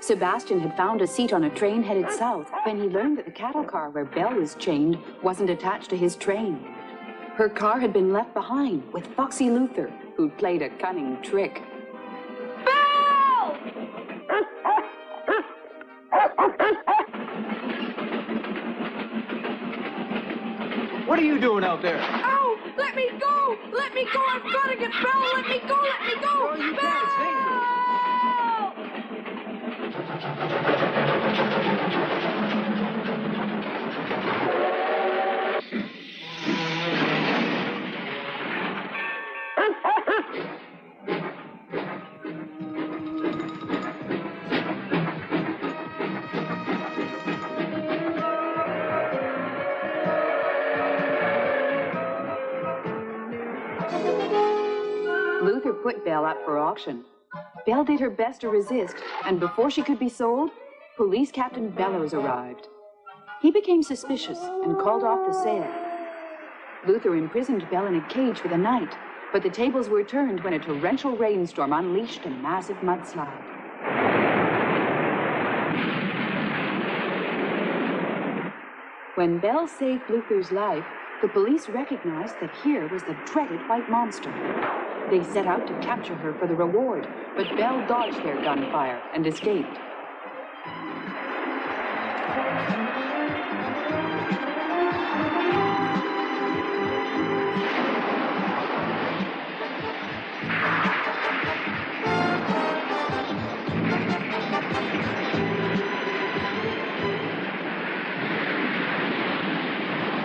Sebastian had found a seat on a train headed south when he learned that the cattle car where Belle was chained wasn't attached to his train. Her car had been left behind with foxy Luther, who'd played a cunning trick. Belle! What are you doing out there? Oh, let me go! Let me go! I've got to get Belle! Let me go! Let me go! No, you can't. It's dangerous. Luther put Belle up for auction. Belle did her best to resist, and before she could be sold, Police Captain Bellows arrived. He became suspicious and called off the sale. Luther imprisoned Belle in a cage for the night, but the tables were turned when a torrential rainstorm unleashed a massive mudslide. When Belle saved Luther's life, the police recognized that here was the dreaded white monster. They set out to capture her for the reward, but Belle dodged their gunfire and escaped.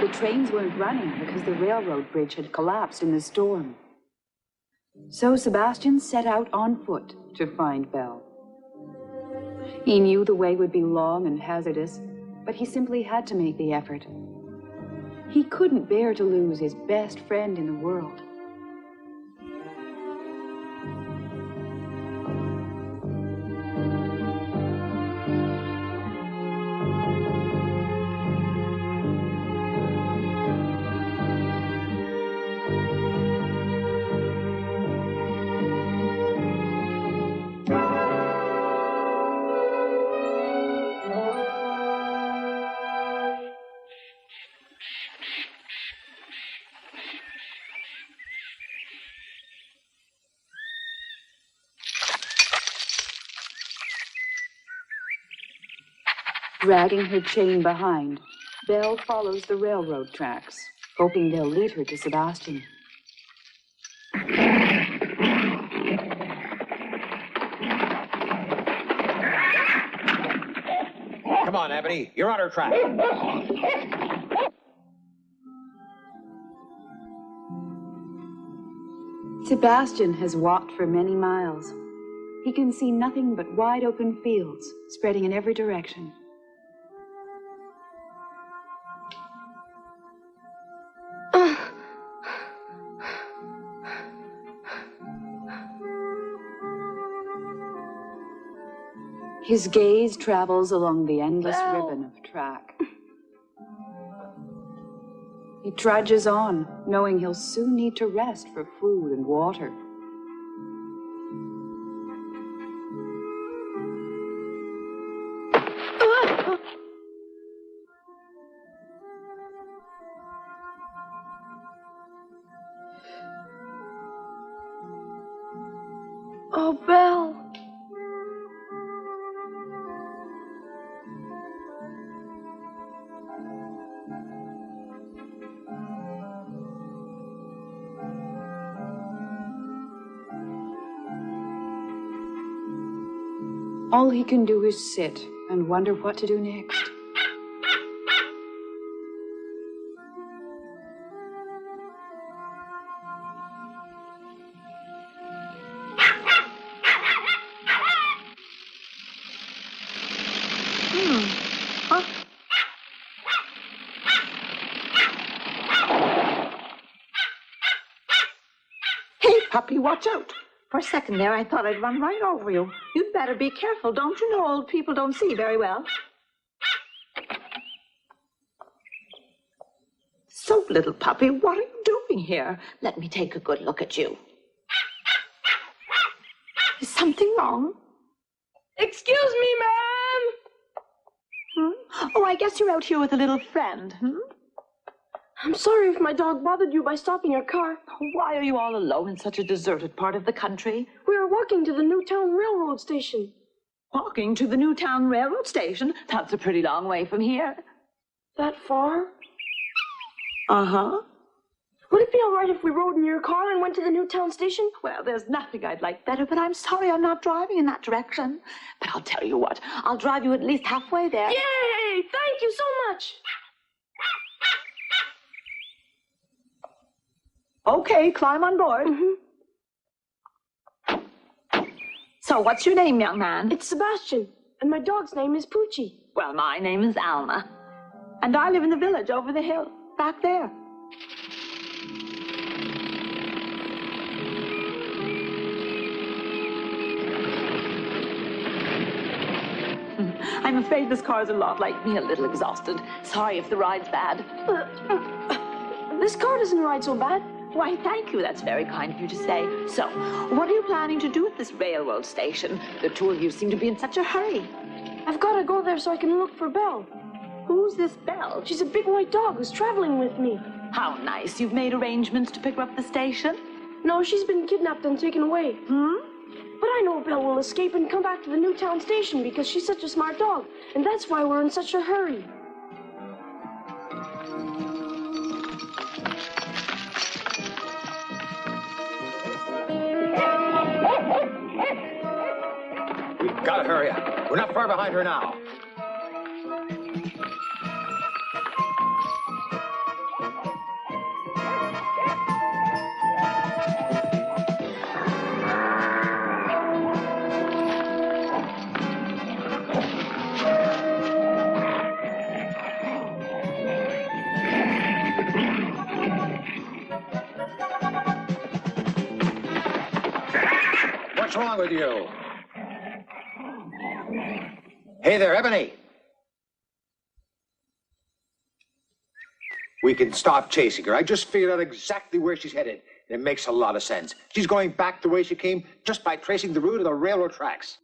The trains weren't running because the railroad bridge had collapsed in the storm. So Sebastian set out on foot to find Belle. He knew the way would be long and hazardous, but he simply had to make the effort. He couldn't bear to lose his best friend in the world. Dragging her chain behind, Belle follows the railroad tracks, hoping they'll lead her to Sebastian. Come on, Ebony. You're on her track. Sebastian has walked for many miles. He can see nothing but wide open fields spreading in every direction. His gaze travels along the endless ribbon of track. He trudges on, knowing he'll soon need to rest for food and water. Oh, Belle. All he can do is sit and wonder what to do next. Hey, puppy, watch out. For a second there, I thought I'd run right over you. You'd better be careful. Don't you know old people don't see very well? So, little puppy, what are you doing here? Let me take a good look at you. Is something wrong? Excuse me, ma'am. Oh, I guess you're out here with a little friend, I'm sorry if my dog bothered you by stopping your car. Why are you all alone in such a deserted part of the country? We were walking to the Newtown Railroad station. Walking to the Newtown Railroad Station? That's a pretty long way from here. That far? Uh-huh. Would it be all right if we rode in your car and went to the Newtown station? Well, there's nothing I'd like better, but I'm sorry I'm not driving in that direction. But I'll tell you what, I'll drive you at least halfway there. Yay! Thank you so much. Okay, climb on board. So, what's your name, young man? It's Sebastian, and my dog's name is Poochie. Well, my name is Alma. And I live in the village over the hill, back there. I'm afraid this car's a lot like me, a little exhausted. Sorry if the ride's bad. This car doesn't ride so bad. Why, thank you. That's very kind of you to say. So, what are you planning to do at this railroad station? The two of you seem to be in such a hurry. I've got to go there so I can look for Belle. Who's this Belle? She's a big white dog who's traveling with me. How nice. You've made arrangements to pick her up at the station? No, she's been kidnapped and taken away. But I know Belle will escape and come back to the Newtown station because she's such a smart dog. And that's why we're in such a hurry. We've got to hurry up. We're not far behind her now. What's wrong with you? Hey there, Ebony. We can stop chasing her. I just figured out exactly where she's headed. It makes a lot of sense. She's going back the way she came just by tracing the route of the railroad tracks.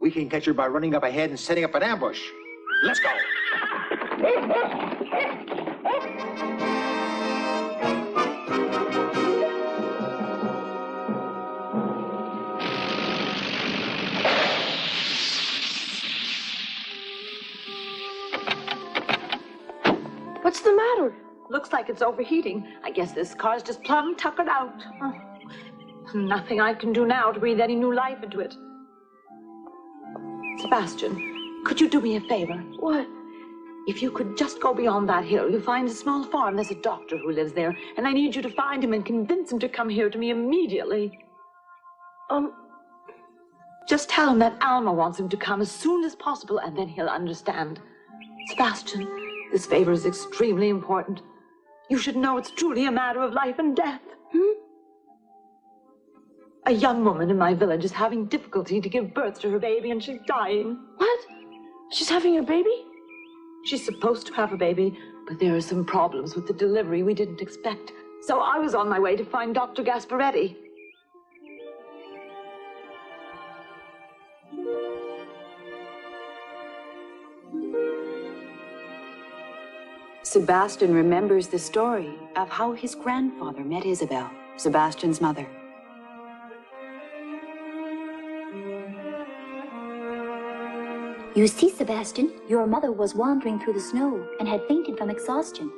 We can catch her by running up ahead and setting up an ambush. Let's go. What's the matter? Looks like it's overheating. I guess this car's just plumb tuckered out. Nothing I can do now to breathe any new life into it. Sebastian, could you do me a favor? What? If you could just go beyond that hill, you'll find a small farm. There's a doctor who lives there, and I need you to find him and convince him to come here to me immediately. Just tell him that Alma wants him to come as soon as possible, and then he'll understand. Sebastian, this favor is extremely important. You should know it's truly a matter of life and death. A young woman in my village is having difficulty to give birth to her baby, and she's dying. What? She's having a baby? She's supposed to have a baby, but there are some problems with the delivery we didn't expect. So I was on my way to find Dr. Gasparetti. Sebastian remembers the story of how his grandfather met Isabel, Sebastian's mother. You see, Sebastian, your mother was wandering through the snow and had fainted from exhaustion.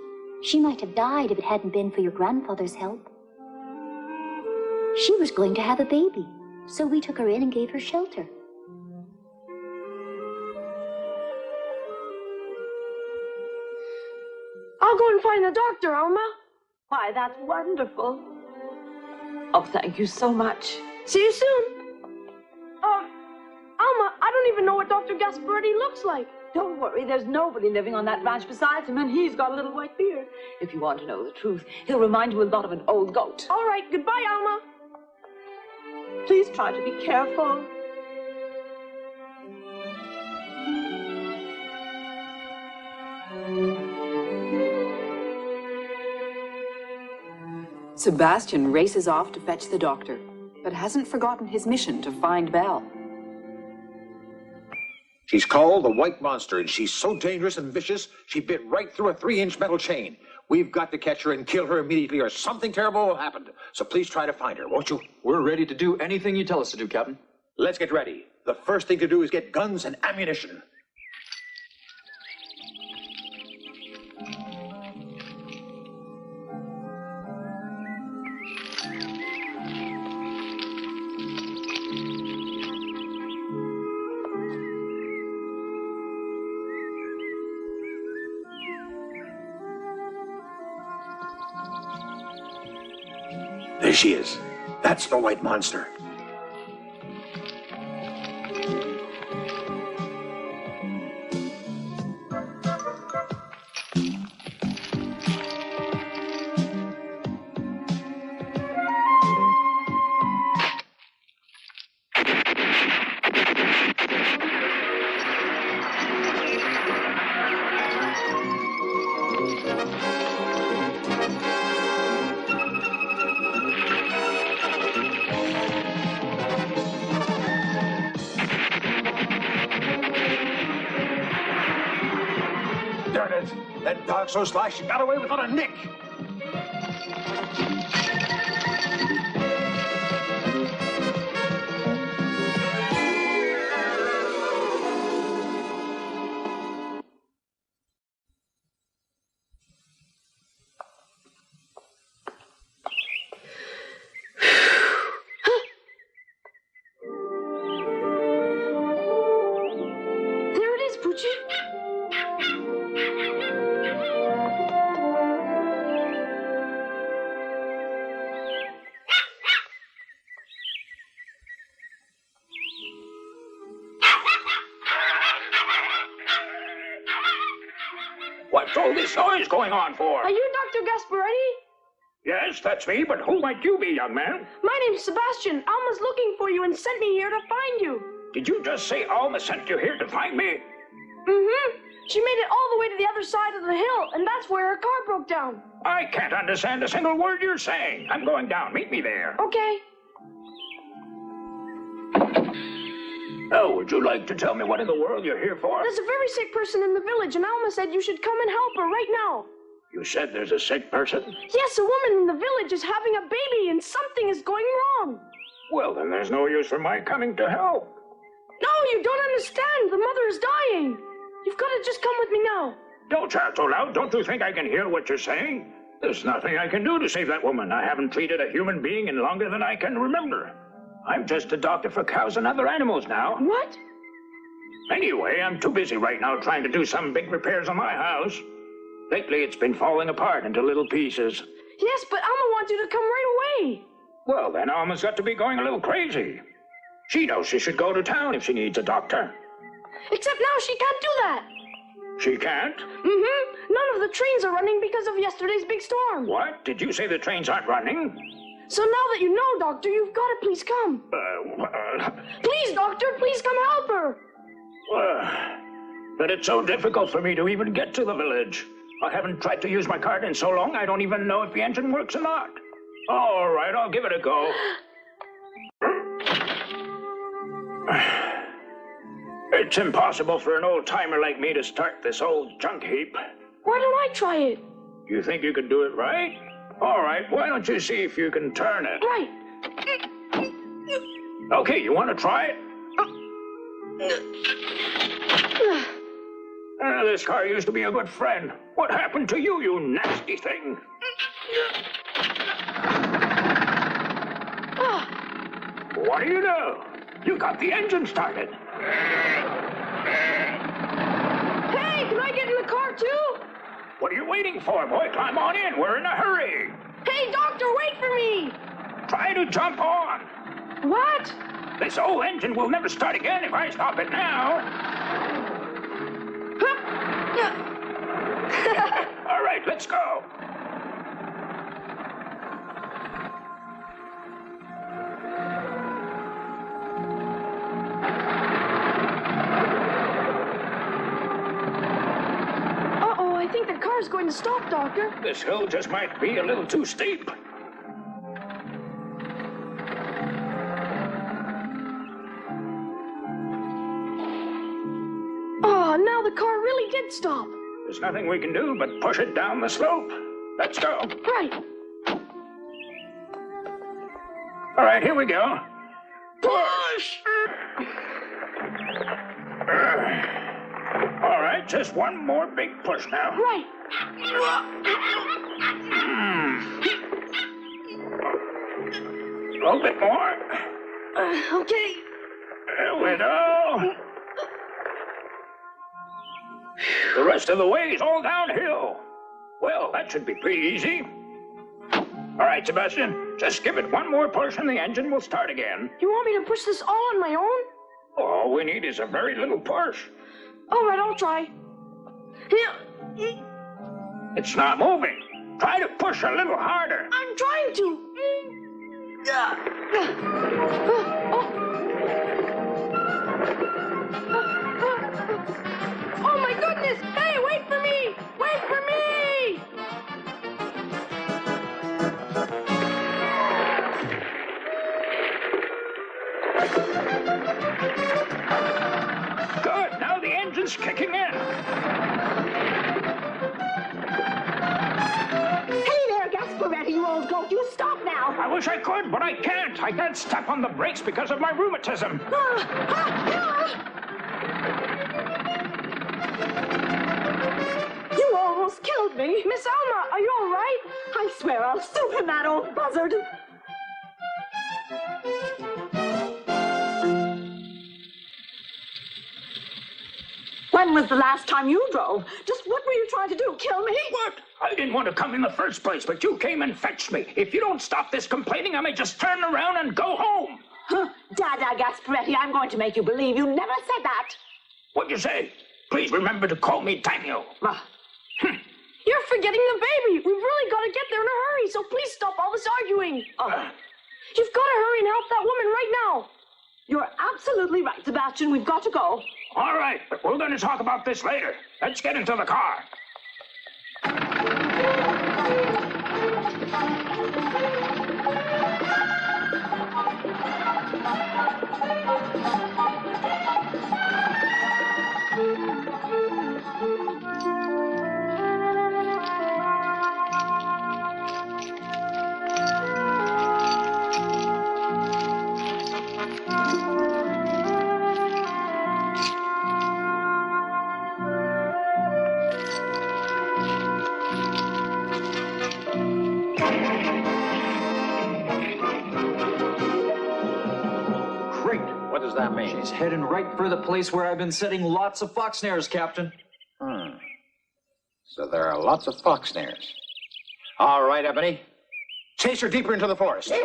She might have died if it hadn't been for your grandfather's help. She was going to have a baby, so we took her in and gave her shelter. I'll go and find the doctor, Alma. Why, that's wonderful. Oh, thank you so much. See you soon. Alma, I don't even know what Dr. Gasparetti looks like. Don't worry, there's nobody living on that ranch besides him, and he's got a little white beard. If you want to know the truth, he'll remind you a lot of an old goat. All right, goodbye, Alma. Please try to be careful. Sebastian races off to fetch the doctor, but hasn't forgotten his mission to find Belle. She's called the White Monster, and she's so dangerous and vicious, she bit right through a 3-inch metal chain. We've got to catch her and kill her immediately, or something terrible will happen. So please try to find her, won't you? We're ready to do anything you tell us to do, Captain. Let's get ready. The first thing to do is get guns and ammunition. There she is. That's the White Monster. Darn it! That dog so sly, she got away without a nick! There it is, Poochie. What's all this noise going on for? Are you Dr. Gasparetti? Yes, that's me, but who might you be, young man? My name's Sebastian. Alma's looking for you and sent me here to find you. Did you just say Alma sent you here to find me? Mm-hmm. She made it all the way to the other side of the hill, and that's where her car broke down. I can't understand a single word you're saying. I'm going down. Meet me there. Okay. Oh, would you like to tell me what in the world you're here for? There's a very sick person in the village, and Alma said you should come and help her right now. You said there's a sick person? Yes, a woman in the village is having a baby, and something is going wrong. Well, then there's no use for my coming to help. No, you don't understand. The mother is dying. You've got to just come with me now. Don't shout so loud. Don't you think I can hear what you're saying? There's nothing I can do to save that woman. I haven't treated a human being in longer than I can remember. I'm just a doctor for cows and other animals now. What? Anyway, I'm too busy right now trying to do some big repairs on my house. Lately, it's been falling apart into little pieces. Yes, but Alma wants you to come right away. Well, then Alma's got to be going a little crazy. She knows she should go to town if she needs a doctor. Except now she can't do that. She can't? Mm-hmm. None of the trains are running because of yesterday's big storm. What? Did you say the trains aren't running? So now that you know, Doctor, you've got to please come. Please, Doctor, please come help her. But it's so difficult for me to even get to the village. I haven't tried to use my card in so long, I don't even know if the engine works or not. All right, I'll give it a go. It's impossible for an old-timer like me to start this old junk heap. Why don't I try it? You think you could do it right? All right, why don't you see if you can turn it? Right. Okay, you want to try it? This car used to be a good friend. What happened to you, you nasty thing? What do you know? You got the engine started. Hey, can I get in the car too? What are you waiting for, boy? Climb on in. We're in a hurry. Hey, Doctor, wait for me. Try to jump on. What? This old engine will never start again if I stop it now. All right, let's go. Uh-oh, I think the car's going to stop, Doctor. This hill just might be a little too steep. the car really did stop. There's nothing we can do but push it down the slope. Let's go. Right. All right, here we go. Push! All right, just one more big push now. Right. A little bit more. Okay. There we go. The rest of the way is all downhill. Well, that should be pretty easy. All right, Sebastian, just give it one more push and the engine will start again. You want me to push this all on my own? All we need is a very little push. All right, I'll try. It's not moving. Try to push a little harder. I'm trying to. Oh my goodness! Hey, wait for me! Wait for me! Good. Now the engine's kicking in. Hey there, Gasparetti, you old goat. You stop now. I wish I could, but I can't. I can't step on the brakes because of my rheumatism. You almost killed me. Miss Alma, are you all right? I swear I'll sue him, that old buzzard. When was the last time you drove? Just what were you trying to do, kill me? What? I didn't want to come in the first place, but you came and fetched me. If you don't stop this complaining, I may just turn around and go home. Huh? Dada Gasparetti, I'm going to make you believe you never said that. What'd you say? Please remember to call me Daniel. You're forgetting the baby. We've really got to get there in a hurry, so please stop all this arguing. You've got to hurry and help that woman right now. You're absolutely right, Sebastian. We've got to go. All right, but we're going to talk about this later. Let's get into the car. What does that mean? She's heading right for the place where I've been setting lots of fox snares, Captain. So there are lots of fox snares. All right, Ebony. Chase her deeper into the forest. Hey,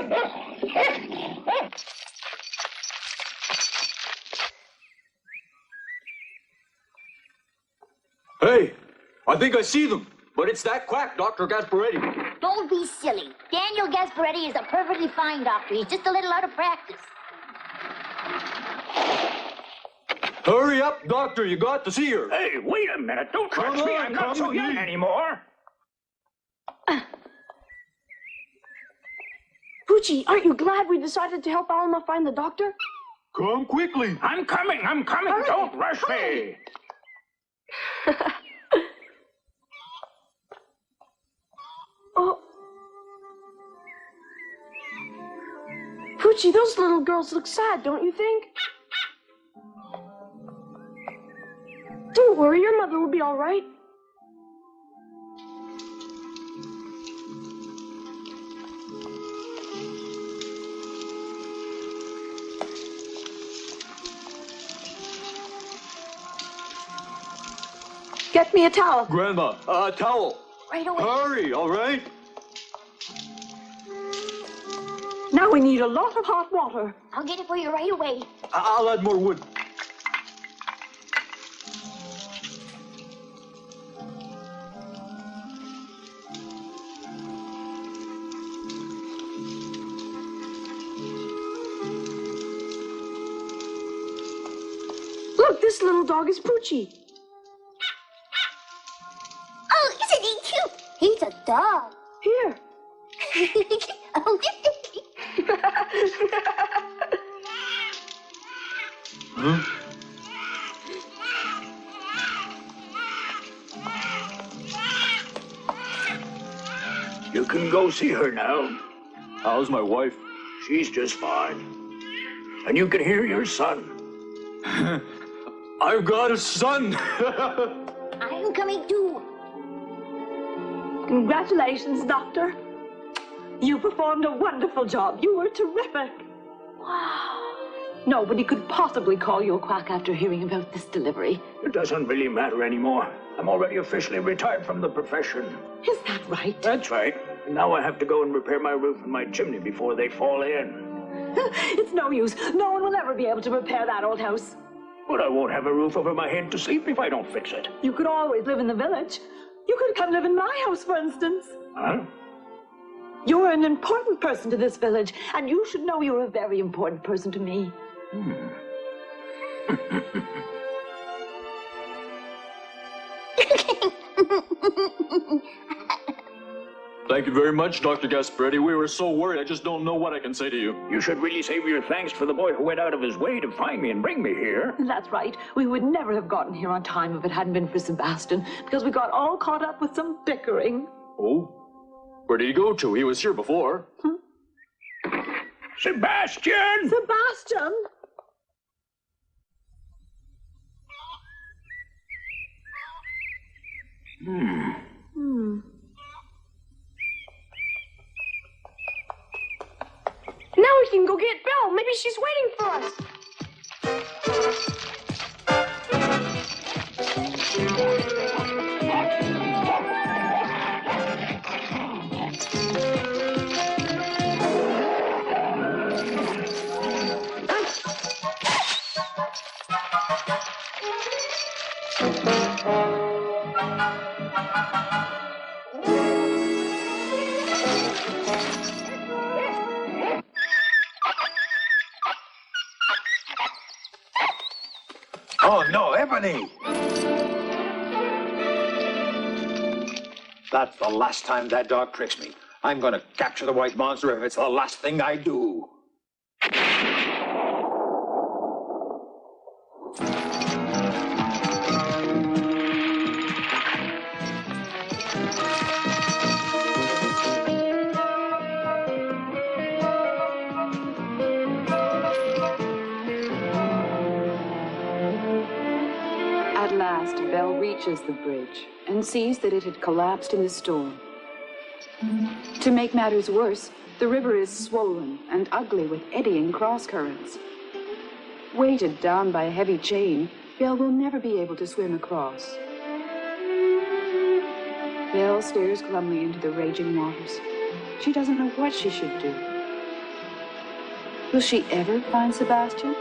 I think I see them. But it's that quack, Dr. Gasparetti. Don't be silly. Daniel Gasparetti is a perfectly fine doctor. He's just a little out of practice. Hurry up, Doctor. You got to see her. Hey, wait a minute. Don't touch me. I'm not so young anymore. Poochie, aren't you glad we decided to help Alma find the doctor? Come quickly. I'm coming. Hurry, Don't rush me. Oh. Poochie, those little girls look sad, don't you think? Don't worry, your mother will be all right. Get me a towel. Grandma, a towel. Right away. Hurry, all right? Now we need a lot of hot water. I'll get it for you right away. I'll add more wood. Look, this little dog is Poochie. Oh, isn't he cute? He's a dog. Here. Oh, can go see her now. How's my wife? She's just fine. And you can hear your son. I've got a son! I'm coming too. Congratulations, Doctor. You performed a wonderful job. You were terrific. Wow. Nobody could possibly call you a quack after hearing about this delivery. It doesn't really matter anymore. I'm already officially retired from the profession. Is that right? That's right. And now I have to go and repair my roof and my chimney before they fall in. It's no use. No one will ever be able to repair that old house. But I won't have a roof over my head to sleep if I don't fix it. You could always live in the village. You could come live in my house, for instance. Huh? You're an important person to this village, and you should know you're a very important person to me. Thank you very much, Dr. Gasparetti. We were so worried, I just don't know what I can say to you. You should really save your thanks for the boy who went out of his way to find me and bring me here. That's right. We would never have gotten here on time if it hadn't been for Sebastian, because we got all caught up with some bickering. Oh? Where did he go to? He was here before. Sebastian! Sebastian! Now we can go get Belle. Maybe she's waiting for us. Oh, no, Ebony! That's the last time that dog tricks me. I'm going to capture the white monster if it's the last thing I do. At last, Belle reaches the bridge and sees that it had collapsed in the storm. To make matters worse, the river is swollen and ugly with eddying cross-currents. Weighted down by a heavy chain, Belle will never be able to swim across. Belle stares glumly into the raging waters. She doesn't know what she should do. Will she ever find Sebastian?